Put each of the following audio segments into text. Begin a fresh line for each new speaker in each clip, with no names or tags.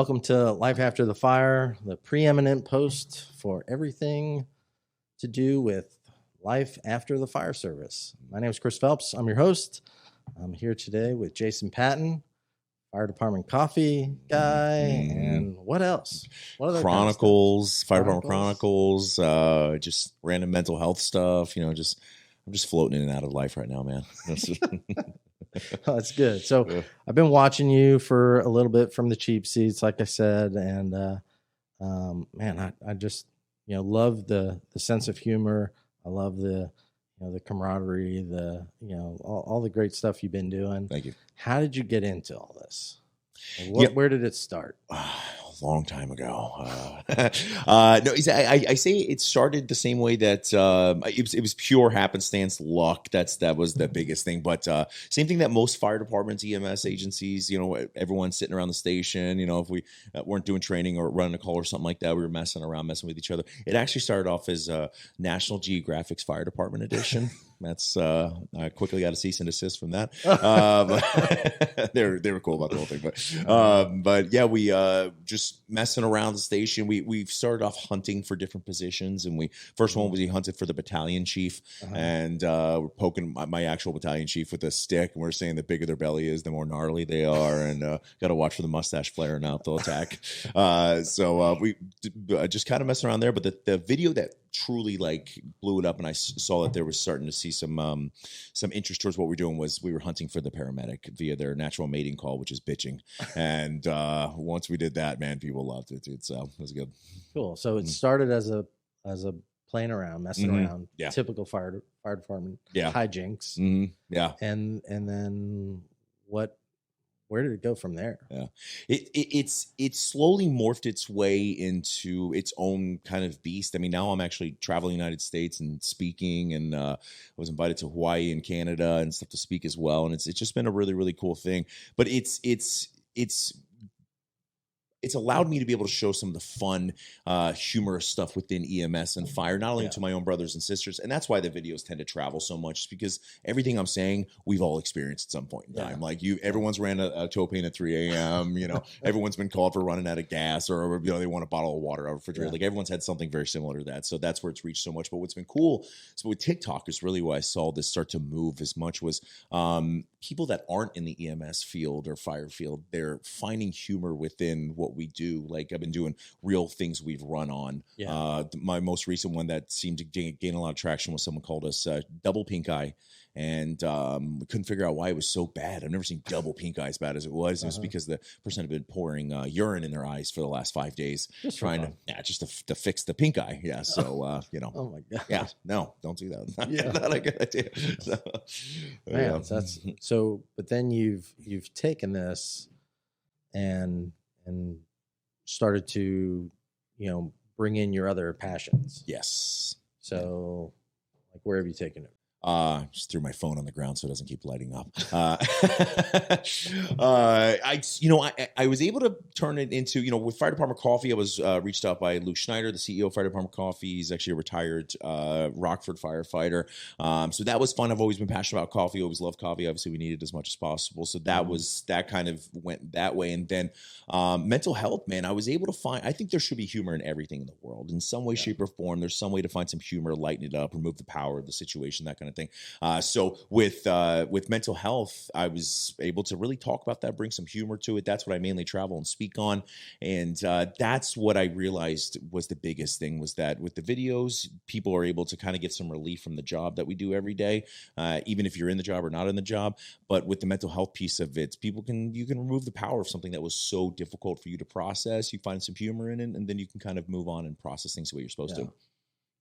Welcome to Life After the Fire, the preeminent post for everything to do with life after the fire service. My name is Chris Phelps. I'm your host. I'm here today with Jason Patton, Fire Department coffee guy, and what else? What other
Chronicles, Fire Department Chronicles, just random mental health stuff. I'm just floating in and out of life right now, man.
Oh, that's good. So I've been watching you for a little bit from the cheap seats, like I said, and man, I just love the sense of humor. I love the the camaraderie, all the great stuff you've been doing.
Thank you.
How did you get into all this? Where did it start?
A long time ago. No, I say it started the same way that it was pure happenstance, luck. That was the biggest thing. But same thing that most fire departments, EMS agencies, everyone's sitting around the station. If we weren't doing training or running a call or something like that, we were messing with each other. It actually started off as National Geographic's Fire Department edition. That's I quickly got a cease and desist from that. They were cool about the whole thing, but yeah, we just messing around the station. We started off hunting for different positions, and first one was he hunted for the battalion chief, and we're poking my actual battalion chief with a stick, and we're saying the bigger their belly is, the more gnarly they are, and got to watch for the mustache flaring out. They'll attack. So we just kind of messing around there, but the video that truly blew it up, and I saw that there was starting to see some interest towards what we're doing was we were hunting for the paramedic via their natural mating call, which is bitching. And once we did that, man, people loved it. It was good.
Cool. So it started as a playing around, messing around, typical fire department hijinks.
Yeah.
And then where did it go from there?
Yeah, it slowly morphed its way into its own kind of beast. I mean, now I'm actually traveling the United States and speaking, and I was invited to Hawaii and Canada and stuff to speak as well. And it's just been a really, really cool thing. But it's allowed me to be able to show some of the fun, humorous stuff within EMS and fire, not only to my own brothers and sisters. And that's why the videos tend to travel so much, because everything I'm saying, we've all experienced at some point in time. Everyone's ran a tow pain at 3 a.m. Everyone's been called for running out of gas, or they want a bottle of water out of the refrigerator. Everyone's had something very similar to that. So that's where it's reached so much. But what's been cool, so with TikTok is really why I saw this start to move as much, was people that aren't in the EMS field or fire field, they're finding humor within what we do. Like, I've been doing real things we've run on. My most recent one that seemed to gain a lot of traction was someone called us double pink eye, and we couldn't figure out why it was so bad. I've never seen double pink eye as bad as it was. It was because the person had been pouring urine in their eyes for the last 5 days, just to fix the pink eye. Yeah, so
oh my god,
yeah, no, don't do that. Not a good idea.
That's so. But then you've taken this and started to bring in your other passions.
Yes.
So where have you taken it?
Just threw my phone on the ground so it doesn't keep lighting up. I was able to turn it into, with Fire Department Coffee, I was reached out by Luke Schneider, the CEO of Fire Department Coffee. He's actually a retired Rockford firefighter. So that was fun. I've always been passionate about coffee. Always loved coffee. Obviously, we need it as much as possible. So that kind of went that way. And then mental health, man, I was able to find, I think there should be humor in everything in the world. In some way, shape, or form, there's some way to find some humor, lighten it up, remove the power of the situation, that kind of thing. So with mental health, I was able to really talk about that, bring some humor to it. That's what I mainly travel and speak on. And that's what I realized was the biggest thing, was that with the videos, people are able to kind of get some relief from the job that we do every day, even if you're in the job or not in the job. But with the mental health piece of it, you can remove the power of something that was so difficult for you to process. You find some humor in it, and then you can kind of move on and process things the way you're supposed to.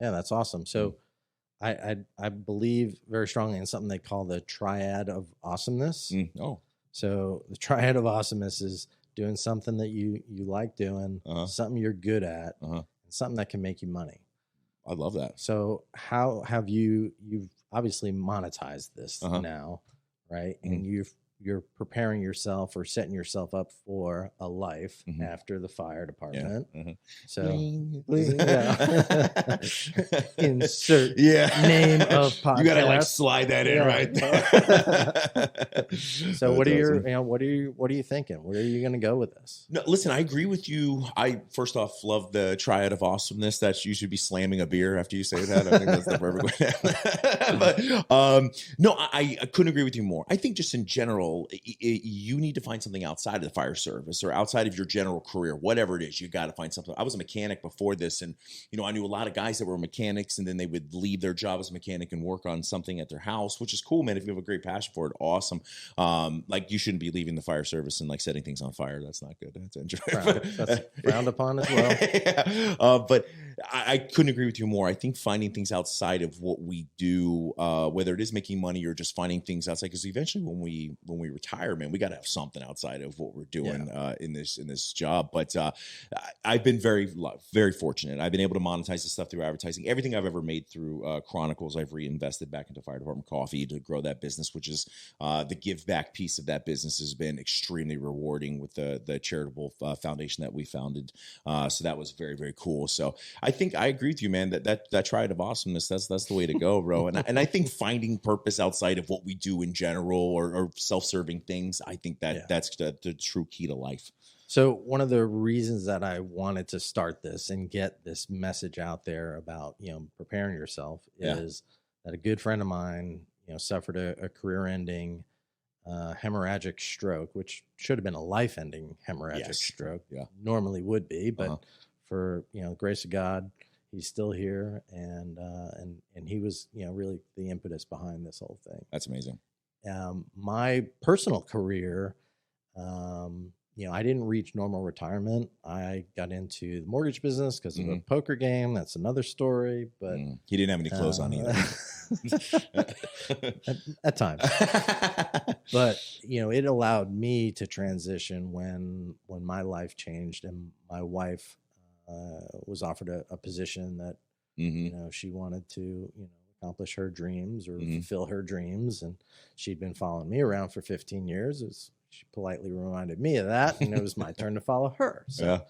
Yeah, that's awesome. So I believe very strongly in something they call the triad of awesomeness. So the triad of awesomeness is doing something that you like doing, something you're good at, and something that can make you money.
I love that.
So how have you've obviously monetized this now, right? And you've you're preparing yourself or setting yourself up for a life
Mhm.
after the fire department.
Yeah. Mhm.
So
Yeah.
insert
Yeah.
name of podcast.
You gotta like slide that in right there.
So what
That's
are your,
awesome.
what are you thinking? Where are you going to go with this?
No, listen, I agree with you. I first off love the triad of awesomeness that you should be slamming a beer after you say that. I think that's the perfect way. But no, I couldn't agree with you more. I think just in general, you need to find something outside of the fire service or outside of your general career, whatever it is. You got to find something. I was a mechanic before this, and I knew a lot of guys that were mechanics, and then they would leave their job as a mechanic and work on something at their house, which is cool, man. If you have a great passion for it, awesome. Like you shouldn't be leaving the fire service and like setting things on fire. That's not good.
That's frowned upon as well.
Yeah. But I couldn't agree with you more. I think finding things outside of what we do, whether it is making money or just finding things outside, because eventually when we retire, man, we got to have something outside of what we're doing in this job. But I've been very fortunate. I've been able to monetize this stuff through advertising. Everything I've ever made through Chronicles, I've reinvested back into Fire Department Coffee to grow that business, which is the give back piece of that business has been extremely rewarding with the charitable foundation that we founded. So that was very, very cool. So I think I agree with you, man, that triad of awesomeness, that's the way to go, bro. And I think finding purpose outside of what we do in general or self-serving things, I think that's the true key to life.
So one of the reasons that I wanted to start this and get this message out there about, preparing yourself is that a good friend of mine, suffered a career-ending hemorrhagic stroke, which should have been a life-ending hemorrhagic stroke.
Yeah.
Normally would be, but for the grace of God, he's still here, and he was really the impetus behind this whole thing.
That's amazing.
My personal career, I didn't reach normal retirement. I got into the mortgage business because of a poker game. That's another story. But
he didn't have any clothes on either.
at times. But it allowed me to transition when my life changed, and my wife was offered a position that she wanted to accomplish her dreams or fulfill her dreams, and she'd been following me around for 15 years. She politely reminded me of that, and it was my turn to follow her. So,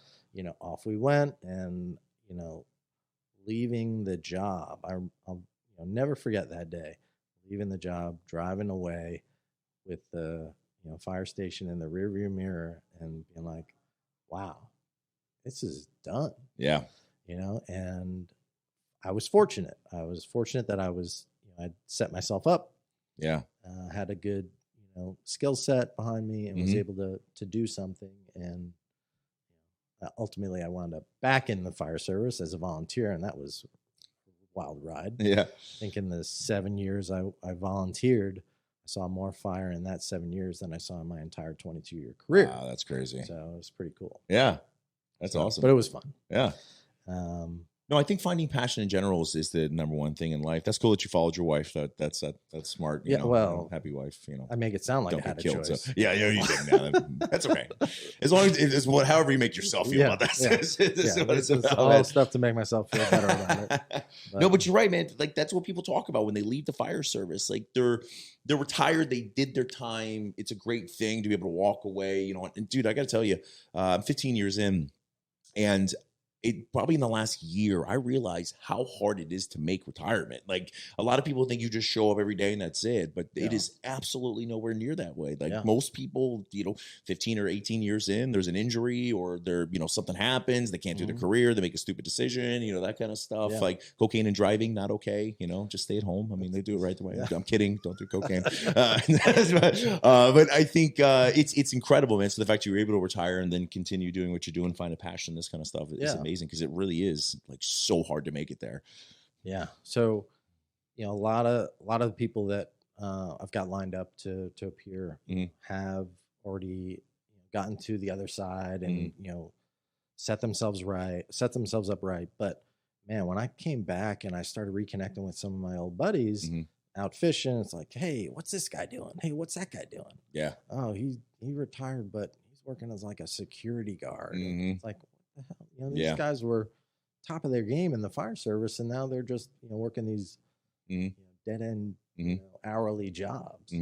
off we went, and leaving the job, I'll never forget that day. Leaving the job, driving away with the fire station in the rearview mirror, and being like, "Wow, this is done."
Yeah,
and I was fortunate. That I'd set myself up.
Yeah,
had a good skill set behind me, and was able to do something. And ultimately, I wound up back in the fire service as a volunteer, and that was wild ride.
Yeah.
I think in the 7 years I volunteered, I saw more fire in that 7 years than I saw in my entire 22-year career.
Wow, that's crazy.
So it was pretty cool.
Yeah. That's awesome.
But it was fun.
Yeah. No, I think finding passion in general is the number one thing in life. That's cool that you followed your wife. That's smart. Happy wife.
I make it sound like I had a choice.
So, yeah, you didn't. That's okay. As long as it's however you make yourself feel about that.
It's all stuff to make myself feel better about it.
No, but you're right, man. Like that's what people talk about when they leave the fire service. Like they're retired. They did their time. It's a great thing to be able to walk away. And dude, I got to tell you, I'm 15 years in, and it probably in the last year, I realized how hard it is to make retirement. Like a lot of people think you just show up every day and that's it, but it is absolutely nowhere near that way. Like most people, 15 or 18 years in, there's an injury or something happens. They can't do their career. They make a stupid decision, that kind of stuff. Like cocaine and driving, not okay. Just stay at home. I mean, they do it right the way. I'm kidding. Don't do cocaine. But I think it's incredible, man. So the fact you were able to retire and then continue doing what you're doing, find a passion, this kind of stuff is amazing. Because it really is like so hard to make it there.
Yeah. So, a lot of the people that I've got lined up to appear have already gotten to the other side and set themselves up right. But man, when I came back and I started reconnecting with some of my old buddies out fishing, it's like, hey, what's this guy doing? Hey, what's that guy doing?
Yeah.
Oh, he retired, but he's working as like a security guard. It's like, what the hell? These guys were top of their game in the fire service, and now they're just working these dead end hourly jobs.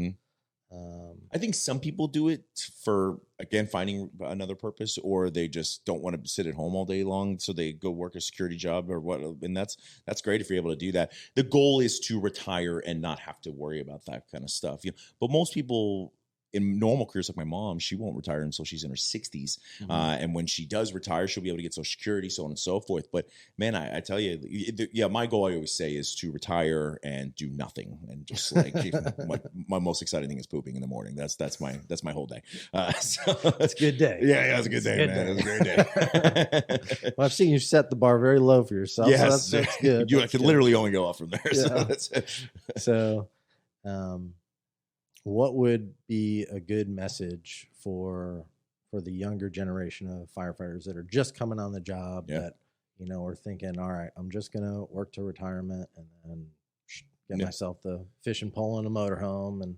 I think some people do it for, again, finding another purpose, or they just don't want to sit at home all day long, so they go work a security job or what. And that's great if you're able to do that. The goal is to retire and not have to worry about that kind of stuff. But most people in normal careers, like my mom, she won't retire until she's in her 60s. And when she does retire, she'll be able to get Social Security, so on and so forth. But man, I tell you, my goal, I always say, is to retire and do nothing. And just like my most exciting thing is pooping in the morning. That's my whole day. So
it's a good day.
Yeah, it's a good day, man. It's a great day.
Well, I've seen you set the bar very low for yourself.
Yes,
so that's good.
I can literally only go up from there.
Yeah.
So that's it.
So, what would be a good message for the younger generation of firefighters that are just coming on the job, that, are thinking, all right, I'm just going to work to retirement and then get myself the fishing pole and a motorhome? And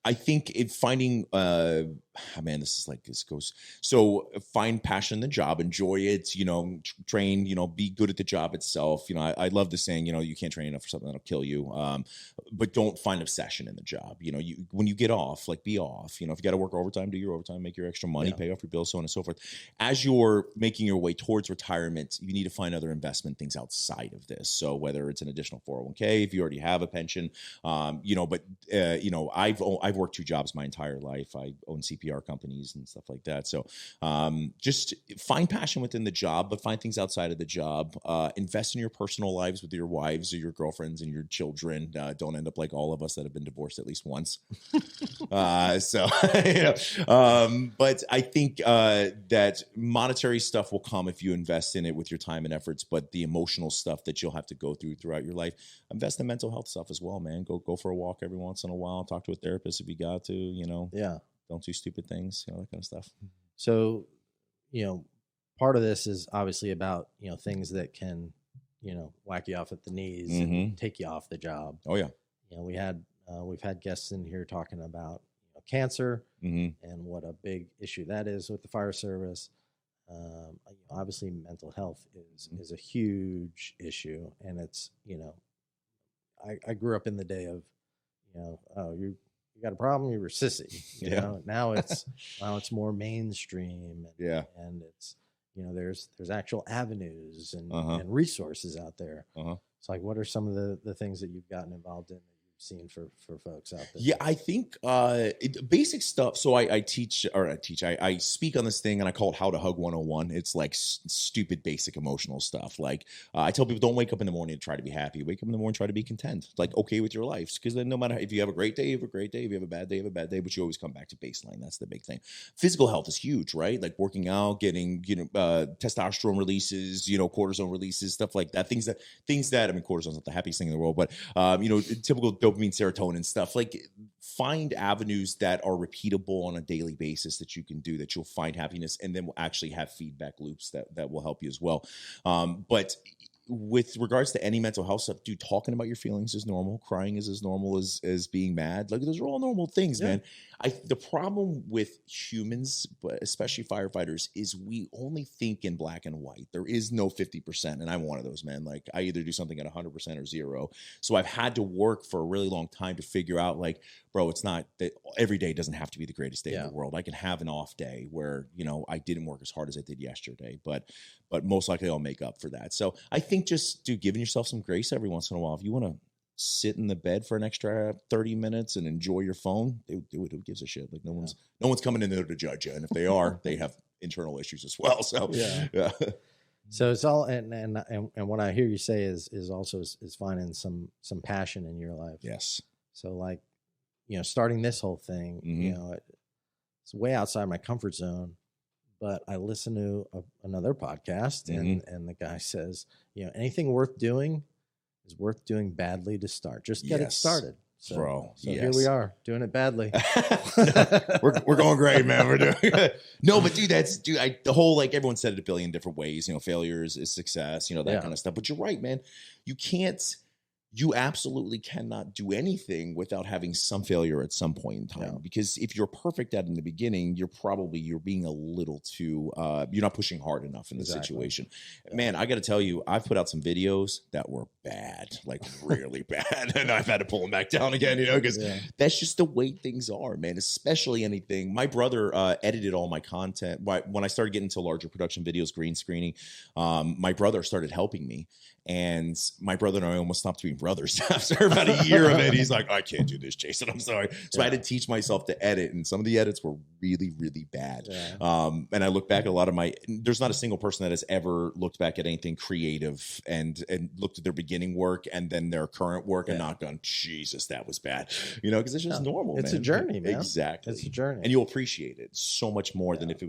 I think finding, this goes. So find passion in the job, enjoy it, train, be good at the job itself. I love the saying, you can't train enough for something that'll kill you. But don't find obsession in the job. When you get off, be off. If you got to work overtime, do your overtime, make your extra money, pay off your bills, so on and so forth. As you're making your way towards retirement, you need to find other investment things outside of this. So whether it's an additional 401k, if you already have a pension, I've worked 2 jobs my entire life. I own CPR companies and stuff like that. So just find passion within the job, but find things outside of the job. Invest in your personal lives with your wives or your girlfriends and your children. Don't end up like all of us that have been divorced at least once. But I think that monetary stuff will come if you invest in it with your time and efforts, but the emotional stuff that you'll have to go throughout your life, invest in mental health stuff as well, man. Go for a walk every once in a while. Talk to a therapist if you got to, don't do stupid things, that kind of stuff. So,
part of this is obviously about, things that can, whack you off at the knees and take you off the job.
Oh yeah.
We've had guests in here talking about cancer and what a big issue that is with the fire service. Obviously mental health is a huge issue, and it's, I grew up in the day of, you got a problem, you're a sissy. You know, now it's more mainstream. And it's, there's actual avenues and resources out there. It's like, what are some of the things that you've gotten involved in that you've seen for folks out there?
Yeah, I think basic stuff. So I speak on this thing, and I call it How to Hug 101. It's like stupid, basic emotional stuff. Like I tell people, don't wake up in the morning to try to be happy. Wake up in the morning, try to be content, like okay with your life. Because then no matter if you have a great day, you have a great day. If you have a bad day, you have a bad day. But you always come back to baseline. That's the big thing. Physical health is huge, right? Like working out, getting testosterone releases, cortisone releases, stuff like that. Things that I mean, cortisone's not the happiest thing in the world, but typical dopamine, serotonin stuff. Like find avenues that are repeatable on a daily basis that you can do, that you'll find happiness, and then we'll actually have feedback loops that will help you as well. But with regards to any mental health stuff, dude, talking about your feelings is normal. Crying is as normal as being mad. Like those are all normal things, man. The problem with humans, but especially firefighters, is we only think in black and white. There is no 50%. And I'm one of those, man. Like I either do something at 100% or 0. So I've had to work for a really long time to figure out, like, bro, it's not that every day doesn't have to be the greatest day in the world. I can have an off day where, I didn't work as hard as I did yesterday, but most likely I'll make up for that. So I think just giving yourself some grace every once in a while. If you want to sit in the bed for an extra 30 minutes and enjoy your phone, do it. Who gives a shit? Like no one's coming in there to judge you. And if they are, they have internal issues as well. So yeah.
So it's all, and what I hear you say is also finding some passion in your life.
Yes.
So like, starting this whole thing, it's way outside my comfort zone, but I listen to another podcast and the guy says, anything worth doing is worth doing badly to start. Just get it started. So,
bro.
So here we are doing it badly.
we're going great, man. We're doing no, but dude, the whole, like everyone said it a billion different ways, failure is success, that kind of stuff. But you're right, man. You can't you absolutely cannot do anything without having some failure at some point in time.
Yeah.
Because if you're perfect at it in the beginning, you're being a little too, you're not pushing hard enough in the situation. Yeah. Man, I got to tell you, I've put out some videos that were bad, like really bad. And I've had to pull them back down again, because that's just the way things are, man, especially anything. My brother edited all my content. When I started getting into larger production videos, green screening, my brother started helping me. And my brother and I almost stopped being brothers after about a year of it. He's like, I can't do this, Jason. I'm sorry. So I had to teach myself to edit. And some of the edits were really, really bad. Yeah. And I look back at a lot of there's not a single person that has ever looked back at anything creative and looked at their beginning work and then their current work and not gone, Jesus, that was bad. Because it's just normal,
It's
man.
a journey, man.
Exactly.
It's a journey.
And you'll appreciate it so much more than if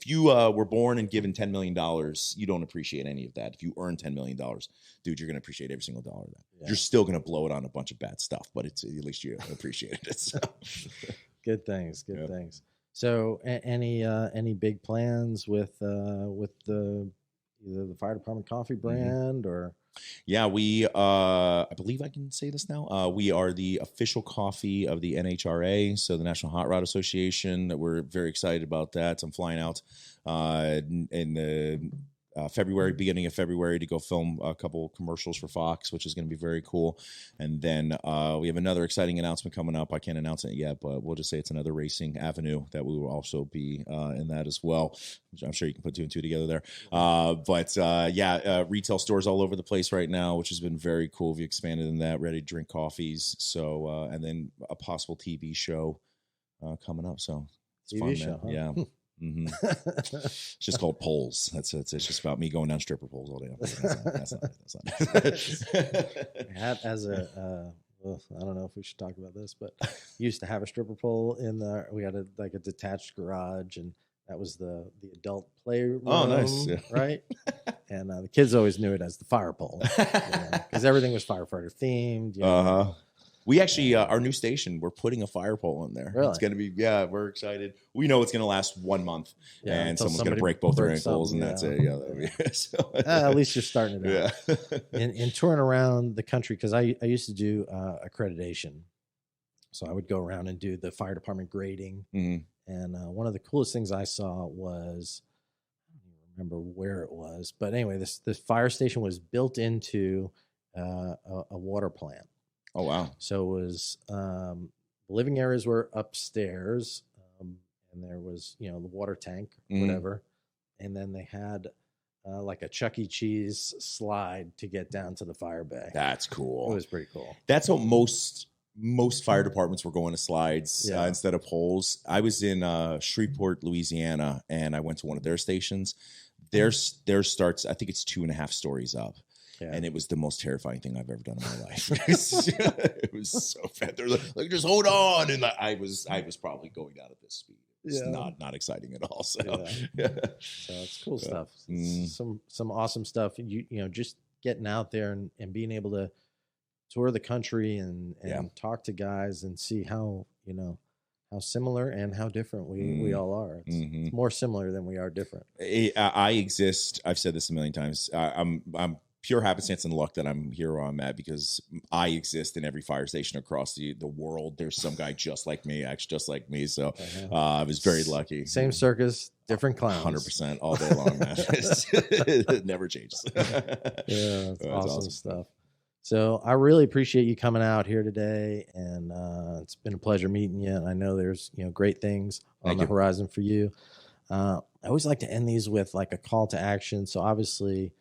you were born and given $10 million, you don't appreciate any of that. If you earn $10 million, dude, you're going to appreciate every single dollar of that. Yeah. You're still going to blow it on a bunch of bad stuff, but at least you appreciate it. So.
Good things. So any big plans with either the fire department coffee brand or?
Yeah, we, I believe I can say this now. We are the official coffee of the NHRA, so the National Hot Rod Association. We're very excited about that. I'm flying out in the February, beginning of February, to go film a couple commercials for Fox, which is going to be very cool. And then we have another exciting announcement coming up. I can't announce it yet, but we'll just say it's another racing avenue that we will also be in that as well. I'm sure you can put 2 and 2 together there. Retail stores all over the place right now, which has been very cool. We've expanded in that, ready to drink coffees. So, and then a possible TV show coming up. So it's
TV
fun,
show,
man.
huh?
Yeah. Mm-hmm. It's just called poles. It's just about me going down stripper poles all day. That's not it.
As a I don't know if we should talk about this, but used to have a stripper pole we had a detached garage, and that was the adult playroom.
Oh, nice. Yeah.
Right? And the kids always knew it as the fire pole because everything was firefighter themed.
We actually, our new station, we're putting a fire pole in there.
Really?
It's going to be, we're excited. We know it's going to last 1 month, and someone's going to break both their ankles, and that's it.
At least you're starting it out. In touring around the country, because I used to do accreditation. So I would go around and do the fire department grading. Mm-hmm. And one of the coolest things I saw was, I don't even remember where it was, but anyway, this fire station was built into a water plant.
Oh, wow.
So it was the living areas were upstairs, and there was, the water tank, whatever. And then they had like a Chuck E. Cheese slide to get down to the fire bay.
That's cool.
It was pretty cool.
That's how most fire departments were going to slides instead of poles. I was in Shreveport, Louisiana, and I went to one of their stations. Theirs starts, I think it's 2.5 stories up. Yeah. And it was the most terrifying thing I've ever done in my life. It was so bad. They're like, just hold on. And I was probably going down at this speed. It's not exciting at all. So,
so it's cool stuff. Some awesome stuff. You just getting out there and being able to tour the country and talk to guys and see how similar and how different we all are. It's more similar than we are different.
I exist. I've said this a million times. I'm pure happenstance and luck that I'm here where I'm at, because I exist in every fire station across the world. There's some guy just like me, acts just like me. So I was very lucky.
Same circus, different clowns.
100% all day long, man. It never changes.
It's awesome stuff. So I really appreciate you coming out here today, and it's been a pleasure meeting you. And I know there's great things on the horizon for you. I always like to end these with like a call to action. So obviously,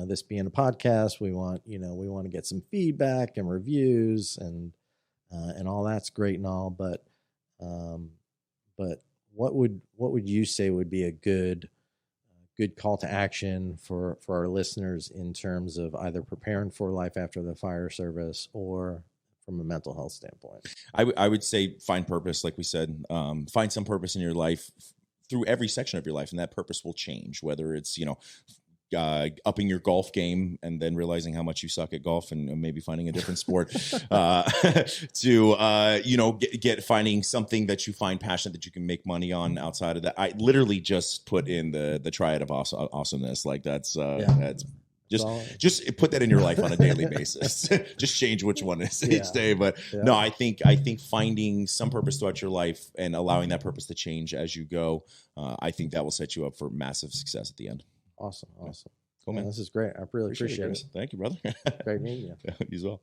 this being a podcast, we want to get some feedback and reviews and all that's great and all. But what would you say would be a good call to action for our listeners in terms of either preparing for life after the fire service or from a mental health standpoint?
I would say find purpose, like we said. Find some purpose in your life through every section of your life, and that purpose will change, whether it's upping your golf game and then realizing how much you suck at golf and maybe finding a different sport, to finding something that you find passionate that you can make money on outside of that. I literally just put in the triad of awesomeness. Like that's Just put that in your life on a daily basis. Just change which one is each day. But no, I think finding some purpose throughout your life and allowing that purpose to change as you go, I think that will set you up for massive success at the end.
Awesome.
Cool, man.
This is great. I really appreciate it.
Thank you, brother.
Great meeting you.
You as well.